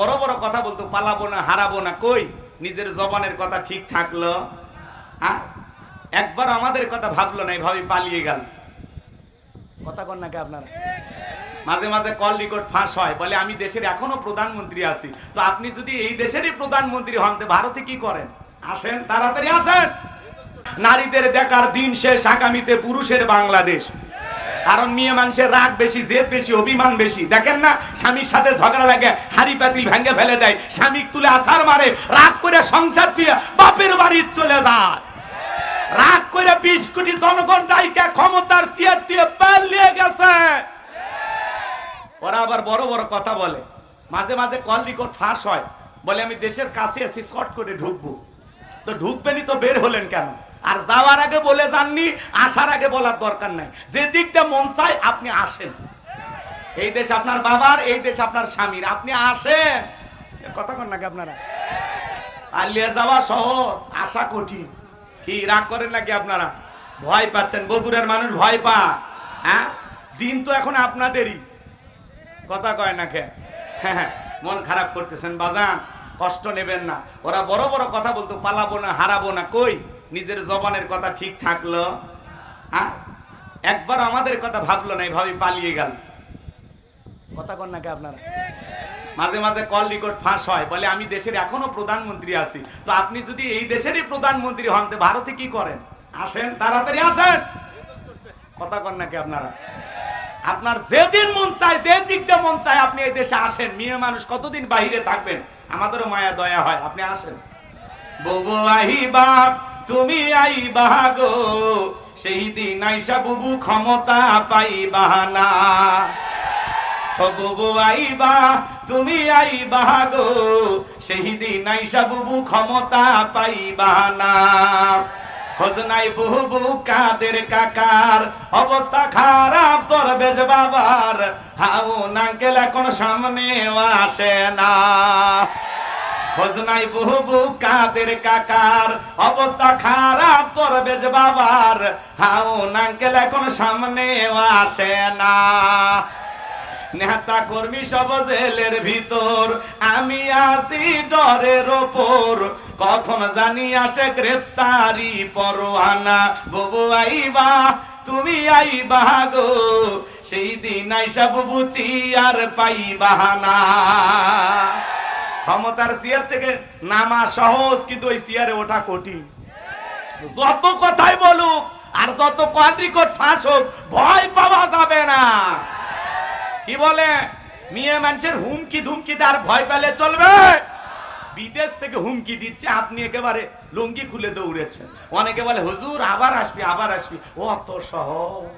বড় বড় কথা বলতো, পালাবো না, হারাবো না, কই নিজের জবানের কথা ঠিক থাকলো? হ্যাঁ, একবার আমাদের কথা ভাবলো না, এইভাবে পালিয়ে গেল। কথা কন নাকি আপনারা? মাঝে মাঝে কল রেকর্ড ফাঁস হয়, বলে আমি দেশের এখনো প্রধানমন্ত্রী আছি। তো আপনি যদি এই দেশেরই প্রধানমন্ত্রী হন, তো ভারতে কি করেন? আসেন, তাড়াতাড়ি আসেন। নারীদের দেখার দিন শেষ, আগামীতে পুরুষের বাংলাদেশ। কারণ মেয়ে মানুষের রাগ বেশি, জেদ বেশি, অভিমান বেশি। দেখেন না, স্বামীর সাথে ঝগড়া লাগে, হাড়ি পাতিল ভেঙে ফেলে দেয়, স্বামী তুলে আছাড় মারে, রাগ করে সংসার দিয়ে বাপের বাড়ি চলে যায়। রাগ করে 20 কোটি জনগণ রাইকা ক্ষমতার চেয়ার দিয়ে পালিয়ে গেছে। ওরা আবার বড় বড় কথা বলে, মাঝে মাঝে কল রেকর্ড ফাঁস হয়, বলে আমি দেশের কাছে আছি, শর্ট করে ঢুকবো। তো ঢুকবেনই তো বের হলেন কেন? আর যাওয়ার আগে বলে যাননি, আসার আগে বলার দরকার নাই। যে দিকটা মন চায় আপনি আসেন। এই দেশ আপনার বাবার, এই দেশ আপনার স্বামীর, আপনি আসেন। কথা কন নাকি আপনারা? পালিয়ে যাওয়া সহজ, আসা কঠিন। কি রাগ করেন নাকি আপনারা? ভয় পাচ্ছেন? বগুড়ার মানুষ ভয় পা? হ্যাঁ, দিন তো এখন আপনাদেরই। কথা কয় না কে? হ্যাঁ, মন খারাপ করতেছেন বাজান, কষ্ট নেবেন না। ওরা বড় বড় কথা বলতো, পালাবো না, হারাবো না, কই নিজের জবানের কথা ঠিক থাকলো? হ্যাঁ, একবার আমাদের কথা ভাবলো না, এইভাবে পালিয়ে গেল। কথা কন নাকি আপনারা? মাঝে মাঝে কল রেকর্ড ফাঁস হয়, বলে আমি দেশের এখনো প্রধানমন্ত্রী আছি। তো আপনি যদি এই দেশেরই প্রধানমন্ত্রী হন, তো ভারতে কি করেন? আসেন, তাড়াতাড়ি আসেন। কথা কন নাকি আপনারা? আপনার যেদিন মন চায়, যে দিকটা মন চায়, আপনি এই দেশে আসেন। মেয়ে মানুষ কতদিন বাহিরে থাকবেন? আমাদেরও মায়া দয়া হয়, আপনি আসেন। বুবু আইবা, তুমি আইবা গো, সেই দিন আইসা বুবু ক্ষমতা পাইবা না। ও বুবু আইবা, তুমি আইবা গো, সেই দিন আইসা বুবু ক্ষমতা পাইবা না। খোঁজ নাই বুবু কাদের কাকার, অবস্থা খারাপ দরবেশ বাবার, হাউন আঙ্কেল এখন সামনে আসে না। খোঁজ নাই বুবু কাদের কাকার, অবস্থা খারাপ দরবেশ বাবার, হাউন আঙ্কেল এখন সামনে আসে না। নেতা কর্মী সব জেলের ভিতর, আমি আসি ডরের ওপর, কখন জানি আসে গ্রেপ্তারি পরোয়ানা। বুবু আইবা, তুমি আইবা গো, সেই দিন আইসা বুবু চেয়ার পাইবা না। ক্ষমতার চেয়ার থেকে নামা সহজ, কিন্তু ওই চেয়ারে ওঠা কঠিন। যত কথাই বলুক আর যত কল রেকর্ড ফাঁস হোক, ভয় পাওয়া যাবে না। কি বলে, মেয়ে মানুষের হুমকি ধুমকিতে আর ভয় পেলে চলবে? বিদেশ থেকে হুমকি দিচ্ছে, আপনি একেবারে লুঙ্গি খুলে দৌড়েছেন। অনেকে বলে হুজুর আবার আসবি, আবার আসবি। ও অত সহজ?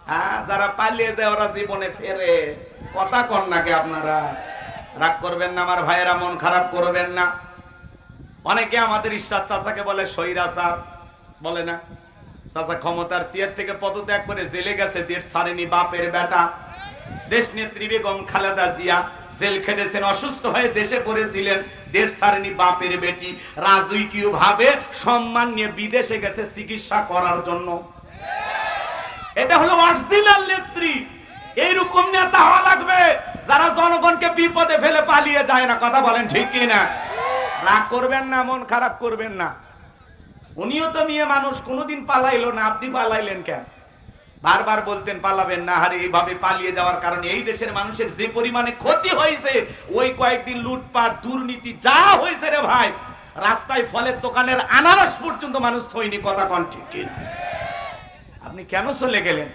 হ্যাঁ, যারা পালিয়ে যায় ওরা জীবনে ফেরে। কথা কন নাকি আপনারা? রাগ করবেন না আমার ভাইয়েরা, মন খারাপ করবেন না। অনেকে আমাদের ঈশ্বর চাচাকে বলে স্বৈরাচার, বলে না? চাচা ক্ষমতার চেয়ার থেকে পদত্যাগ করে জেলে গেছে, দেশ ছাড়েনি বাপের বেটা। দেশ নেত্রী বেগম খালেদা জিয়া জেল খেটেছেন, অসুস্থ হয়ে দেশে পড়েছিলেন, দেশ ছাড়েনি বাপের বেটি। রাজকীয় ভাবে সম্মান নিয়ে বিদেশে গেছে চিকিৎসা করার জন্য। এটা হলো অরিজিনাল নেত্রী। এইরকম নেতা হওয়া লাগবে যারা জনগণকে বিপদে ফেলে পালিয়ে যায় না। কথা বলেন ঠিক কি না? রাগ করবেন না, মন খারাপ করবেন না। উনিও তো মেয়ে মানুষ, কোনোদিন পালাইলো না, আপনি পালাইলেন কেন? বারবার বলতেন পালাবেন না। আরে এইভাবে পালিয়ে যাওয়ার কারণে এই দেশের মানুষের যে পরিমাণে ক্ষতি হয়েছে, ওই কয়েকদিন লুটপাট দুর্নীতি যা হয়েছে রে ভাই, রাস্তায় ফলের দোকানের আনারস পর্যন্ত মানুষ থইনি। কথা কন ঠিক কিনা? আপনি কেন চলে গেলেন?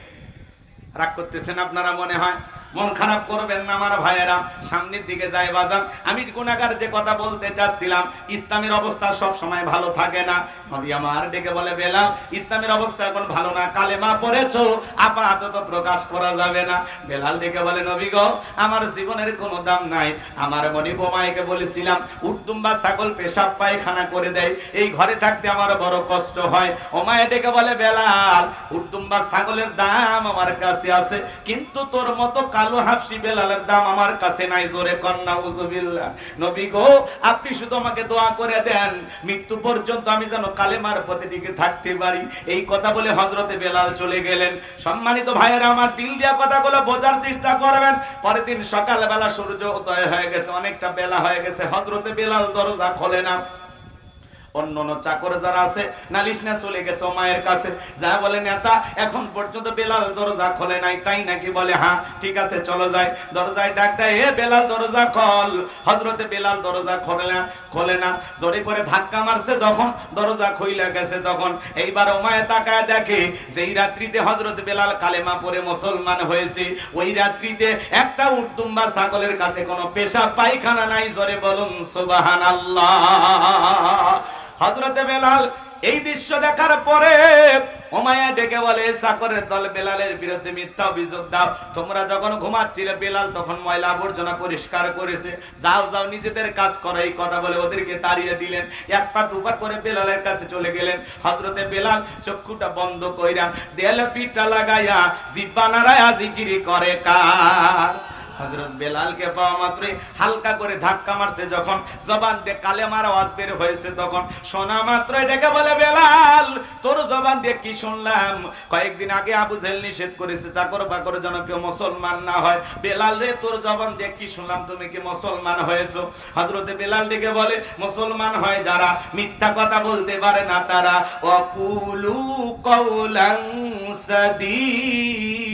রাগ করতেছেন আপনারা মনে হয়। মন খারাপ করবেন না আমার ভাইয়েরা, সামনের দিকে যায় বাজান। আমি গুনাহগার যে কথা বলতে চাচ্ছিলাম, ইসলামের অবস্থা সব সময় ভালো থাকে না। নবী আমার ডেকে বলে, বেলাল ইসলামের অবস্থা এখন ভালো না, কালেমা পড়েছো, আপাতত প্রকাশ করা যাবে না। বেলাল ডেকে বলে, নবী গো, আমার জীবনের কোনো দাম নাই। আমার মনি বোমাইকে বলেছিলাম উটদুম্বা ছাগল পেশাব পায়খানা করে দেয়, এই ঘরে থাকতে আমার বড় কষ্ট হয়। ওমায় ডেকে বলে, বেলাল উটদুম্বা ছাগলের দাম আমার কাছে আছে, কিন্তু তোর মতো আলু হাফসি বেলালের দাম আমার কাছে নাই, জোরে কন্না উযুবিল্লাহ। নবী গো, আপনি শুধু আমাকে দোয়া করে দেন, মৃত্যু পর্যন্ত আমি যেন কালেমার পথে টিকে থাকতে পারি। এই কথা বলে হযরতে বেলাল চলে গেলেন। সম্মানিত ভাইয়েরা আমার, দিল দিয়া কথাগুলো বোঝার চেষ্টা করবেন। পরের দিন সকালবেলা সূর্য উদয় হয়ে গেছে, অনেকটা বেলা হয়ে গেছে, হযরতে বেলাল দরজা খোলে না। অন্যান্য চাকর যারা আছে নালিশ না চলে গেছে মায়ের কাছে, যা বলে নেতা এখন পর্যন্ত বেলাল দরজা খোলে নাই, তাই নাকি? বলে হ্যাঁ, ঠিক আছে চলো যাই। দরজায় ডাক দেয়, হে বেলাল দরজা খোল। হযরতে বেলাল দরজা খোলে না, জোরে করে ধাক্কা মারছে, যখন দরজা খুইলা গেছে তখন এইবার ওমায়ে তাকায় দেখে যেই রাত্রিতে হযরত বেলাল কালেমা পড়ে মুসলমান হয়েছে, ওই রাত্রিতে একটা উটদুম্বা ছাগলের কাছে কোনো পেশাব পায়খানা নাই। জোরে বলুন সুবহানাল্লাহ। হযরতে বেলাল এই দৃশ্য দেখার পরে উমাইয়া ডেকে বলে, চাকরের দল বেলালের বিরুদ্ধে মিথ্যা অভিযোগ দাও। তোমরা যখন ঘুমাচ্ছিলে বেলাল তখন ময়লা আবর্জনা পরিষ্কার করেছে, যাও যাও নিজেদের কাজ করো। এই কথা বলে ওদেরকে তাড়িয়ে দিলেন। এক পা দুপা করে বেলালের কাছে চলে গেলেন। হযরতে বেলাল চক্ষুটা বন্ধ কইরা দেয়ালে পিঠটা লাগাইয়া জিহ্বা নাড়ায়া জিকির করে কার? হযরত বেলালকে পাওয়া মাত্রই হালকা করে ধাক্কা মারছে, যখন জবান দিয়ে কালেমার আওয়াজ বের হয়েছে তখন শোনা মাত্রই ডেকে বলে, বেলাল তোর জবান দিয়ে কি শুনলাম? কয়েকদিন আগে আবু জেহেল নিষেধ করেছে চাকর বাকর যেন কেউ মুসলমান না হয়। বেলাল রে, তোর জবান দিয়ে কি শুনলাম, তুমি কি মুসলমান হয়েছো? হযরতে বেলাল ডেকে বলে, মুসলমান হয় যারা মিথ্যা কথা বলতে পারে না তারা। ওয়াকুলু কওলান সাদীদা,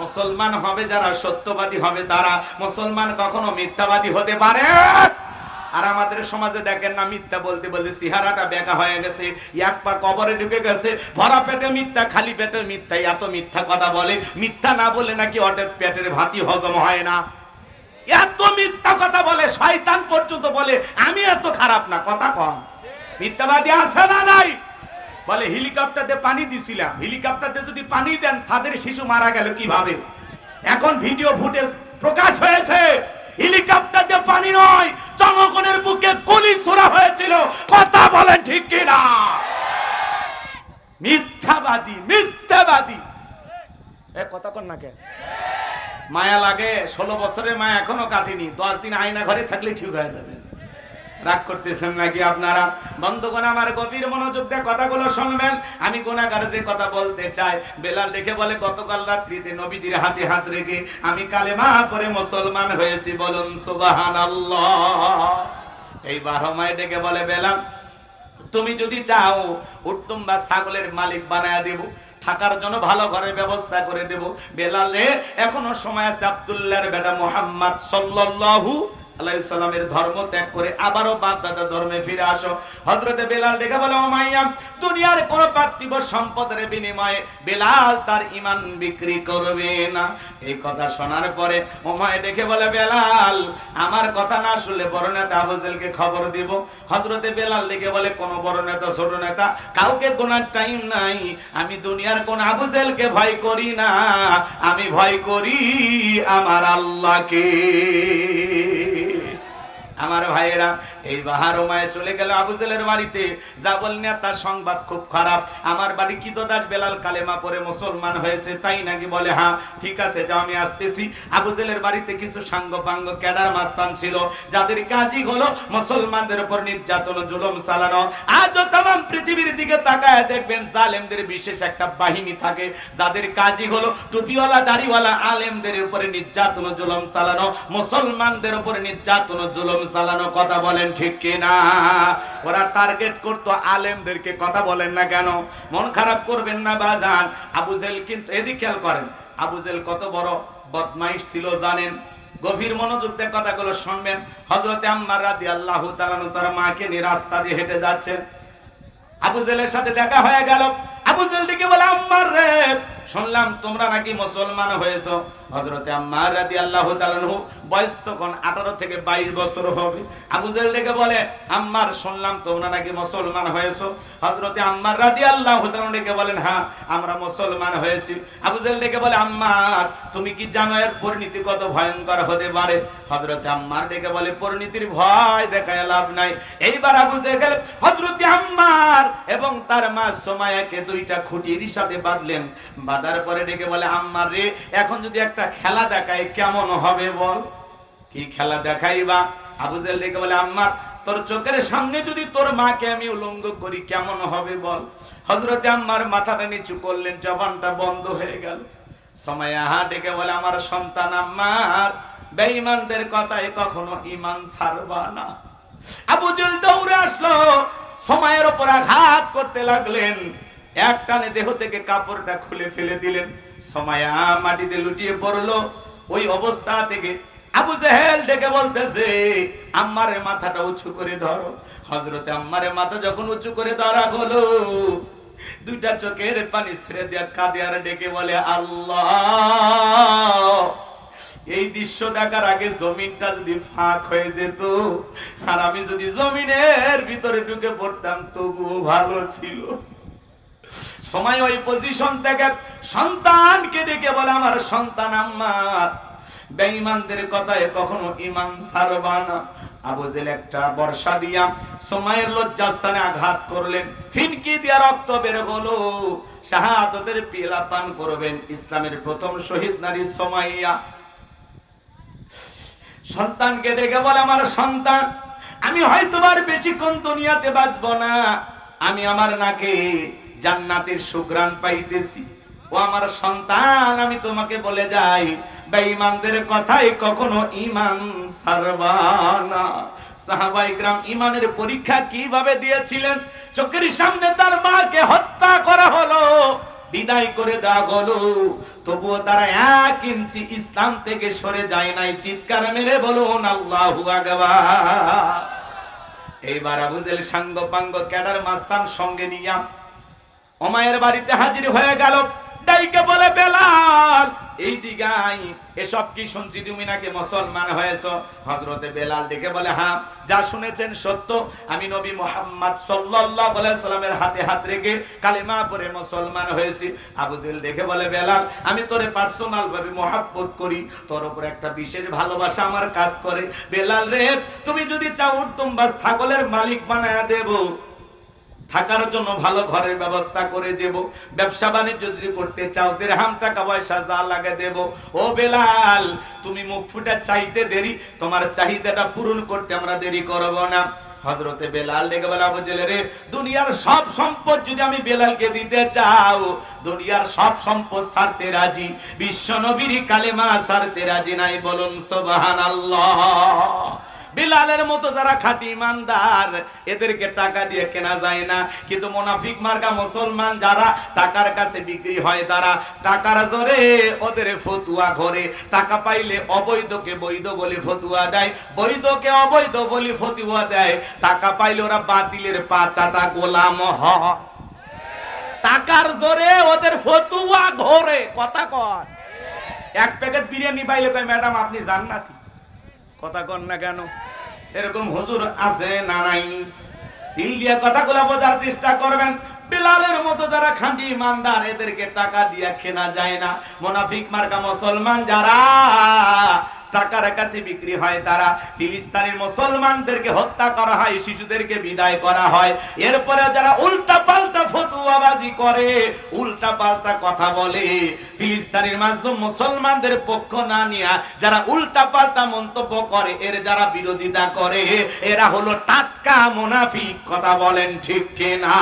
মুসলমান হবে যারা সত্যবাদী হবে তারা। মুসলমান কখনো মিথ্যাবাদী হতে পারে। আর আমাদের সমাজে দেখেন না, মিথ্যা বলতে বলতে চেহারাটা বেঁকা হয়ে গেছে, এক পা কবরে ঢুকে গেছে, ভরা পেটে মিথ্যা, খালি পেটে মিথ্যা, এত মিথ্যা কথা বলে। মিথ্যা না বলে নাকি ওদের পেটের ভাতই হজম হয় না, এত মিথ্যা কথা বলে। শয়তান পর্যন্ত বলে আমি এত খারাপ না, কথা কম। মিথ্যাবাদী আছে না নাই? বলে হেলিকপ্টার দিয়ে পানি দিছিলাম, হেলিকপ্টার দিয়ে যদি পানি দেন ছাদের শিশু মারা গেল কিভাবে? এখন ভিডিও ফুটেজ প্রকাশ হয়েছে, হেলিকপ্টার দিয়ে পানি নয়, জনগণের বুকে গুলি ছোড়া হয়েছিল। কথা বলেন ঠিক কিনা? মিথ্যাবাদী, মিথ্যাবাদী। এ কথা কন না কে? মায়া লাগে, 16 বছরের মায়া এখনো কাটেনি, 10 দিন আয়না ঘরে থাকলে ঠিক হয়ে যাবে। রাগ করতেছেন নাকি আপনারা? বন্ধুগণ আমার, গভীর মনোযোগ দিয়ে কথাগুলো শুনবেন। আমি গুনাহগার যে কথা বলতে চাই। বেলাল রেখে বলে, গতকাল রাত্রিতে নবীজির হাতে হাত রেখে আমি কালেমা পড়ে মুসলমান হয়েছি, বলুন সুবহানাল্লাহ। এইবার ওমায়ে ডেকে বলে, বেলাল তুমি যদি চাও উটদুম্বা ছাগলের মালিক বানায়া দেব, থাকার জন্য ভালো ঘরের ব্যবস্থা করে দেব। বেলাল রে, এখনো সময় আছে, আব্দুল্লাহর বেটা মুহাম্মদ সাল্লাল্লাহু আলাইহিস সালামের ধর্ম ত্যাগ করে আবারও বাপ দাদা ধর্মে ফিরে আসো। হযরতে বেলাল ডেকে বলে, উমাইয়া দুনিয়ার কোন পার্থিব সম্পদের বিনিময়ে বেলাল তার ঈমান বিক্রি করবে না। এই কথা শোনার পরে উমাইয়া ডেকে বলে, বেলাল আমার কথা না শুনলে বড় নেতা আবু জেহেলকে খবর দিব। হযরতে বেলাল ডেকে বলে, কোন বড় নেতা ছোট নেতা কাউকে গোনার টাইম নাই। আমি দুনিয়ার কোন আবু জেহেলকে ভয় করি না, আমি ভয় করি আমার আল্লাহকে। আমার ভাইয়েরা, এই বাহার ওমায়ে চলে গেল আবু জেহেলের বাড়িতে। যা বললেন তার সংবাদ খুব খারাপ, আমার বাড়ি কি দোদাস বেলাল কালেমা পড়ে মুসলমান হয়েছে, তাই নাকি? বলে হ্যাঁ, ঠিক আছে যাও আমি আসতেছি। আবু জেহেলের বাড়িতে কিছু সাঙ্গ পাঙ্গ ক্যাডার মাস্তান ছিল, যাদের কাজই হলো মুসলমানদের উপর নির্যাতন জুলুম চালানো। আজও तमाम পৃথিবীর দিকে তাকায় দেখবেন জালেমদের বিশেষ একটা বাহিনী থাকে, যাদের কাজই হলো টুপিওয়ালা দাড়িওয়ালা আলেমদের উপরে নির্যাতন জুলুম চালানো, মুসলমানদের উপরে নির্যাতন জুলুম চালানো। কথা বলেন ঠিক কিনা? ওরা টার্গেট করতো আলেমদেরকে। কথা বলেন না কেন? মন খারাপ করবেন না বাজান। আবু জেহেল কিন্তু এদিকে খেয়াল করেন, আবু জেহেল কত বড় বদমাইশ ছিল জানেন? গভীর মনোযোগ দিয়ে কথাগুলো শুনবেন। হযরতে আম্মার রাদিয়াল্লাহু তাআলা তার মাকে নিয়ে রাস্তা দিয়ে হেঁটে যাচ্ছেন, আবু জেহেলের সাথে দেখা হয়ে গেল। আবু জেহেল ডেকে বলে, আম্মার রে, শুনলাম তোমরা নাকি মুসলমান হয়েছো। হযরতে আম্মার রাদিয়াল্লাহু তাআলা আনহু বয়স তখন 18 থেকে 22 বছর হবে। আবু জেহেল ডেকে বলে, আম্মার শুনলাম তোমরা নাকি মুসলমান হয়েছো। হযরতে আম্মার রাদিয়াল্লাহু তাআলা ডেকে বলেন, হ্যাঁ আমরা মুসলমান হয়েছি। আবু জেহেল ডেকে বলে, আম্মার তুমি কি জানো এর পরিণতি কত ভয়ঙ্কর হতে পারে? হযরতে আম্মার ডেকে বলে, পরিণতির ভয় দেখায় লাভ নাই। এইবার আবু জেহেল হযরতে আম্মার এবং তার মা সুমাইয়াকে দুইটা খুঁটির সাথে বাঁধলেন। বাঁধার পরে ডেকে বলে, আম্মার রে এখন যদি একটা খেলা দেখায় কেমন হবে বল? কি খেলা দেখাইবা? আবু জেহেল ডেকে বলে, আম্মার তোর চোখের সামনে যদি তোর মাকে আমি উলঙ্গ করি কেমন হবে বল? হযরতে আম্মার মাথাটা নিচু করলেন, জবানটা বন্ধ হয়ে গেল। সুমাইয়া ডেকে বলে, আমার সন্তান আম্মার বেঈমানদের কথায় কখনো ঈমান ছাড়বা না। আবু জেহেল দৌড়ে আসলো, সুমাইয়ার উপর আঘাত করতে লাগলেন। এক টানে দেহ থেকে কাপড়টা খুলে ফেলে দিলেন। সুমাইয়া মাটিতে লুটিয়ে পড়লো। ওই অবস্থা থেকে আবু জেহেল ডেকে বলতেছে, আম্মারের মাথাটা উঁচু করে ধরো। হযরতে আম্মারের মাথা যখন উঁচু করে ধরা হলো, দুইটা চোখের পানি ছেড়ে দেয়া কাঁদে আর ডেকে বলে, আল্লাহ এই দৃশ্য দেখার আগে জমিনটা যদি ফাঁক হয়ে যেত আর আমি যদি জমিনের ভিতরে ঢুকে পড়তাম তবুও ভালো ছিল। সময় ওই পজিশন থেকে সন্তানকে ডেকে বলে, আমার সন্তান আম্মার বেঈমানদের কথায় কখনো ঈমান ছাড়বা না। আবু জেহেল একটা বর্ষা দিয়া সুমাইয়ার লজ্জাস্থানে আঘাত করলেন, ফিনকি দিয়া রক্ত বের হলো। শাহাদাতের পিলা পান করবেন ইসলামের প্রথম শহীদ নারী সুমাইয়া। সন্তানকে ডেকে বলে, আমার সন্তান আমি হয়তোবার বেশিক্ষণ দুনিয়াতে বাঁচবো না, আমি আমার নাকে জান্নাতের সুঘ্রাণ পাইতেছি। ও আমার সন্তান আমি তোমাকে বলে যাই, বেঈমানদের কথায় কখনো ঈমান ছাড়বা না। সাহাবায়ে কেরাম ঈমানের পরীক্ষা কিভাবে দিয়েছিলেন? চোখের সামনে তার মাকে হত্যা করা হলো, বিদায় করে দেওয়া হলো, তবুও তারা 1 ইঞ্চি ইসলাম থেকে সরে যায় নাই। চিৎকার মেরে বলুন আল্লাহু আকবার। এইবার আবু জেহেল সাঙ্গ পাঙ্গ ক্যাডার মাস্তান সঙ্গে নিয়া উমাইয়ার বাড়িতে হাজির হয়ে গেল। ডাইকে বলে, বেলাল এই দিগাই এসব কি শুনছি তুমি নাকি মুসলমান হয়েছো? হযরতে বেলাল ডেকে বলে, হ্যাঁ যা শুনেছেন সত্য, আমি নবী মুহাম্মদ সাল্লাল্লাহু আলাইহি সাল্লামের হাতে হাত রেখে কালেমা পড়ে মুসলমান হয়েছি। আবু জেহেল ডেকে বলে, বেলাল আমি তোরে পার্সোনাল ভাবে মহব্বত করি, তোর উপর একটা বিশেষ ভালোবাসা আমার কাজ করে। বেলাল রে তুমি যদি চাও উঠতুম বা ছাগলের মালিক বানায়া দেব, থাকার জন্য ভালো ঘরের ব্যবস্থা করে দেব, ব্যবসা বাণিজ্য যদি করতে চাও দিরহাম টাকা পয়সা যা লাগে দেব। ও বেলাল তুমি মুখ ফুটে চাইতে দেরি, তোমার চাহিদাটা পূরণ করতে আমরা দেরি করব না। হযরতে বেলাল ডেকে বলে, আবু জেহেল রে দুনিয়ার সব সম্পদ যদি আমি বেলালকে দিতে চাও, দুনিয়ার সব সম্পদ ছাড়তে রাজি, বিশ্ব নবীর কালেমা ছাড়তে রাজি নাই। বলুন সুবহানাল্লাহ। বিলালের মতো যারা খাঁটি ইমানদার এদেরকে টাকা দিয়ে কেনা যায় না, কিন্তু মুনাফিক মার্কা মুসলমান যারা টাকার কাছে বিক্রি হয়, তারা টাকার জোরে ওদের ফতুয়া ঘরে, টাকা পাইলে অবৈধকে বৈধ বলে ফতুয়া দেয়, বৈধকে অবৈধ বলে ফতুয়া দেয়, টাকা পাইলে ওরা বাতিলের পাচাটা গোলাম হয়। টাকার জোরে ওদের ফতুয়া ঘরে। কথা কয়, এক প্যাকেট বিরিয়ানি পাইলে কয় ম্যাডাম আপনি জান্নাতি। কথা কন না কেন? এরকম হুজুর আছে না নাই? দিল দিয়ে কথাগুলো বোঝার চেষ্টা করবেন। বিলালের মতো যারা খাঁটি ইমানদার এদেরকে টাকা দিয়ে কেনা যায় না। মুনাফিক মার্কা মুসলমান যারা টাকার কাছে বিক্রি হয়, তারা ফিলিস্তিনের মুসলমানদেরকে হত্যা করা হয়, শিশুদেরকে বিদায় করা হয়। এরপরে যারা উল্টা পাল্টা ফতুয়াবাজি করে, উল্টা পাল্টা কথা বলে, ফিলিস্তিনের মাজলুম মুসলমানদের পক্ষ না নিয়ে যারা উল্টা পাল্টা মন্তব্য করে, এর যারা বিরোধিতা করে, এরা হলো টাটকা মুনাফিক। কথা বলেন ঠিক কিনা?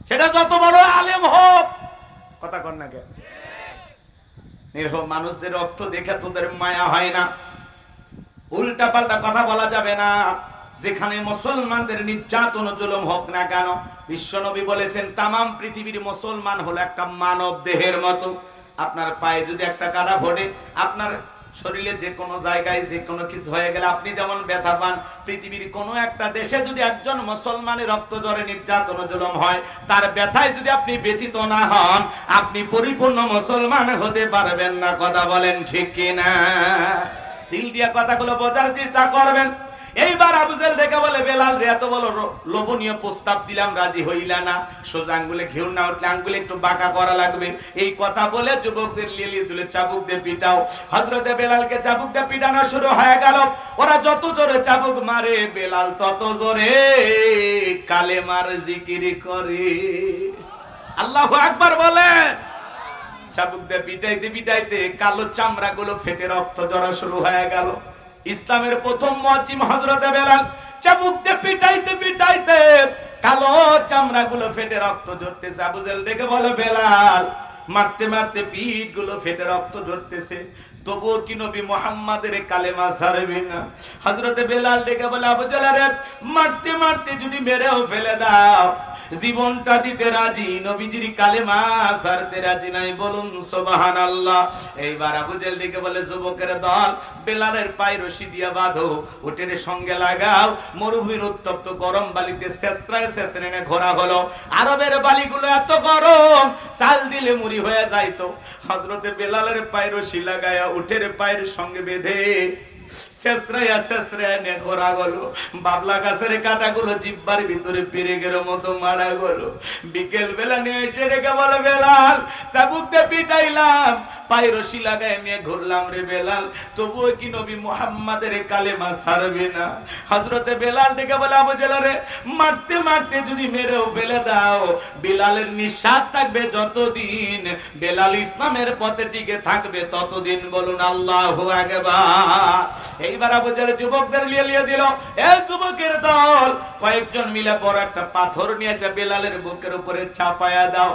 সেটা যত বড় আলেম হোক। কথা কন না কেন? নিরহ মানুষদের রক্ত দেখে তোদের মায়া হয় না? উল্টা পাল্টা কথা বলা যাবে না। যেখানে মুসলমানদের নির্যাতন জুলুম হোক না কেন, বিশ্বনবী বলেছেন তামাম পৃথিবীর মুসলমান হলো একটা মানব দেহের মতো। আপনার পায়ে যদি একটা কাটা ফোটে, আপনার শরীরে যে কোনো জায়গায় যে কোনো কিছু হয়ে গেলে আপনি যেমন ব্যথা পান, পৃথিবীর কোনো একটা দেশে যদি একজন মুসলমানের রক্ত জ্বরে নির্যাতন জুলুম হয়, তার ব্যথায় যদি আপনি ব্যথিত না হন, আপনি পরিপূর্ণ মুসলমান হতে পারবেন না। কথা বলেন ঠিক কিনা? দিল দিয়া কথাগুলো বোঝার চেষ্টা করবেন। এইবার আবু জেহেল দেখে বলে, বেলাল রে, এত বড় লোভনীয় প্রস্তাব দিলাম, রাজি হইলা না। সোজা আঙ্গুলে ঘিউ না উঠলে আঙ্গুলে একটু বাঁকা করা লাগবে। এই কথা বলে যুবকদের লিয়ে তুলে চাবুক দিয়ে পিটাও। হযরতে বেলালকে চাবুক দিয়ে পিটানো শুরু হয়ে গেল। ওরা যত জোরে চাবুক মারে, বেলাল তত জোরে কালেমার জিকির করে। আল্লাহু আকবার বলে। চাবুক দিয়ে পিটাইতে পিটাইতে কালো চামড়াগুলো ফেটে রক্ত ঝরা শুরু হয়ে গেল। ইসলামের প্রথম মুয়াজ্জিম হযরতে বেলাল চাবুক দিয়ে পিটাইতে পিটাইতে কালো চামড়াগুলো ফেটে রক্ত ঝরতেছে। আবু জেহেল দেখে বলে, বেলাল মারতে মারতে পিঠ গুলো ফেটে রক্ত ঝরতেছে, তবুও কি নবী মুহাম্মাদের কালেমা ছাড়বি না? হযরতে বেলাল ডেকে বলে, আবু জেহেল রে, মারতে মারতে যদি মেরেও ফেলে দাও, জীবনটা দিতে রাজি, নবীজির কালেমা ছাড়তে রাজি নাই। বলুন সুবহানাল্লাহ। এইবার আবু জেহেল ডেকে বলে, যুবকের দল, বেলালের পায়ে রশি দিয়া বাঁধো, উটের সঙ্গে লাগাও, মরুভূমির উত্তপ্ত গরম বালিতে ছেঁচড়ায় ছেঁচড়ে ঘোরা হলো। আরবের বালিগুলো এত গরম, চাল দিলে মুড়ি হয়ে যাইতো। হযরতে বেলালের পায়ে রশি লাগায়া উটের পায়ের সঙ্গে বেঁধে ছেঁচড়াইয়া ছেঁচড়াইয়া নিয়ে ঘোরা গেল। বাবলা গাছের কাঁটাগুলো জিব্বার ভিতরে পেরেকের মতো মারা গেল। বিকেল বেলা নিয়ে এসে রেখে বলে, বেলাল চাবুক দিয়ে পিটাইলাম, পায়ে রশি লাগায় নিয়ে ঘুরলাম রে বেলাল, তবুও কি নবী মুহাম্মাদের কালেমা ছাড়বে না? হযরতে বেলাল ডেকে বলে, আবু জেহেল রে, মারতে মারতে যদি মেরেও ফেলে দাও, বেলালের নিঃশ্বাস থাকবে যতদিন, বেলাল ইসলামের পথে টিকে থাকবে ততদিন। বলুন আল্লাহু আকবার। এইবার আবু জেহেল যুবকদের লিয়ে দিল। এই যুবকের দল, কয়েকজন মিলে বড় একটা পাথর নিয়ে এসে বেলালের বুকের উপরে চাপায়া দাও।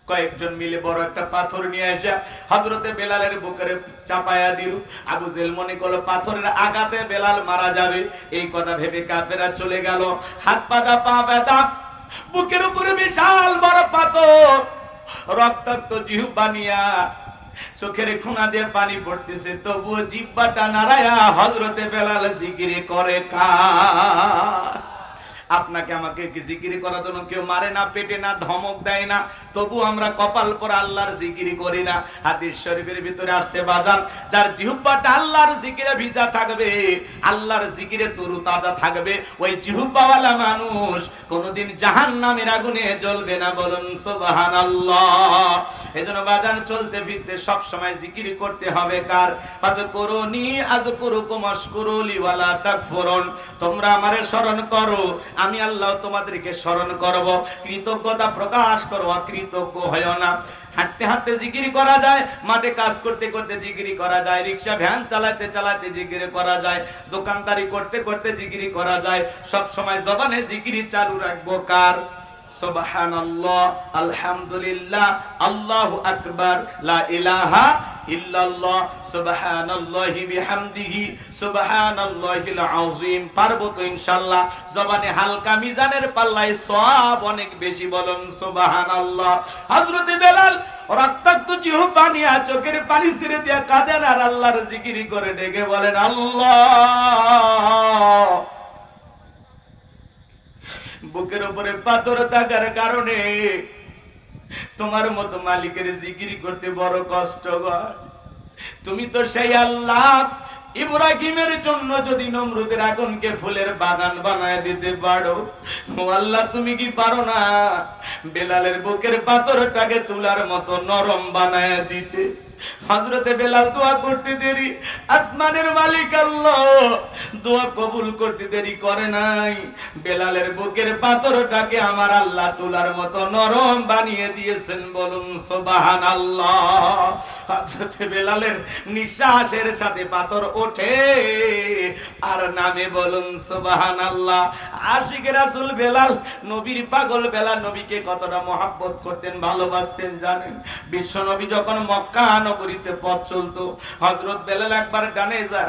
কয়েকজন মিলে বড় একটা পাথর নিয়ে এসে হযরতে বেলালের বুকের চাপায়া দিল। আবু জেহেল মনে করলো পাথরের আঘাতে বেলাল মারা যাবে। এই কথা ভেবে কাফেররা চলে গেল। হাত পাতা পা ব্যথা, বুকের উপরে বিশাল বড় পাথর, রক্তাক্ত জিহ্বা নিয়া চোখের কোনা দিয়ে পানি পড়তেছে, তবুও জিহ্বাটা নাড়ায়া হযরতে বেলাল জিকির করে। কার? আপনাকে আমাকে জিকির করার জন্য কেউ মারে না, পেটে না, ধমক দেয় না, তবু আমরা কপাল পরে আল্লাহর জিকির করি না। হাদিস শরীফের ভিতরে আসছে, বাজান, যার জিহ্বাটা আল্লাহর জিকিরে ভিজা থাকবে, আল্লাহর জিকিরে তরু তাজা থাকবে, ওই জিহ্বাওয়ালা মানুষ কোনোদিন জাহান্নামের আগুনে জ্বলবে না। বলুন সুবহানাল্লাহ। এজন্য বাজান, চলতে ফিরতে সব সময় জিকির করতে হবে। কার? আযকুরুনি আযকুরুকুম ওয়াশকুরুলি ওয়ালা তাকফুরুন। তোমরা আমারে স্মরণ করো, আমি আল্লাহ তোমাদেরকে স্মরণ করব। কৃতজ্ঞতা প্রকাশ করো, অকৃতজ্ঞ হয়ো না। হাঁটতে হাঁটতে জিকির করা যায়, মাঠে কাজ করতে করতে জিকির করা যায়, রিক্সা ভ্যান চালাতে চালাতে জিকির করা যায়, দোকানদারি করতে করতে জিকির করা যায়। সব সময় জবানে জিকির চালু রাখবো। কার? সুবহানাল্লাহ, আলহামদুলিল্লাহ, আল্লাহু আকবার, লা ইলাহা ইল্লাল্লাহ, সুবহানাল্লাহি বিহামদিহি, সুবহানাল্লাহিল আযীম। পারবো তো ইনশাআল্লাহ? জবানে হালকা, মিজানের পাল্লায় সওয়াব অনেক বেশি। বলুন সুবহানাল্লাহ। হযরতে বেলাল রক্তাক্ত জিহ্বা নিয়ে চোখের পানি ছেড়ে দিয়ে কাঁদেন আর আল্লাহর জিকির করে ডেকে বলেন, আল্লাহ। বুকের উপরে পাথর থাকার কারণে তোমার মতো মালিকের জিকির করতে বড় কষ্ট হয়। তুমি তো সেই আল্লাহ, ইব্রাহিমের জন্য যদি নমরুদের আগুনকে ফুলের বাগান বানায় দিতে পারো, ও আল্লাহ, তুমি কি পারো না বেলালের বুকের পাথরটাকে তুলার মতো নরম বানায় দিতে? হযরতে বেলাল দোয়া করতে দেরি, আসমানের মালিক আল্লাহ দোয়া কবুল করতে দেরি করে নাই। বেলালের বুকের পাথরটাকে আমার আল্লাহ তুলার মতো নরম বানিয়ে দিয়েছেন। বলুন সুবহানাল্লাহ। হযরতে বেলালের নিঃশ্বাসের সাথে পাথর ওঠে আর নামে। বলুন সুবহানাল্লাহ। আশিক রাসূল বেলাল, নবীর পাগল বেলাল, নবীকে কতটা মহব্বত করতেন, ভালোবাসতেন জানেন? বিশ্ব নবী যখন মক্কা নগরীতে পথ চলতো, হযরত বেলাল একবার ডানে যায়,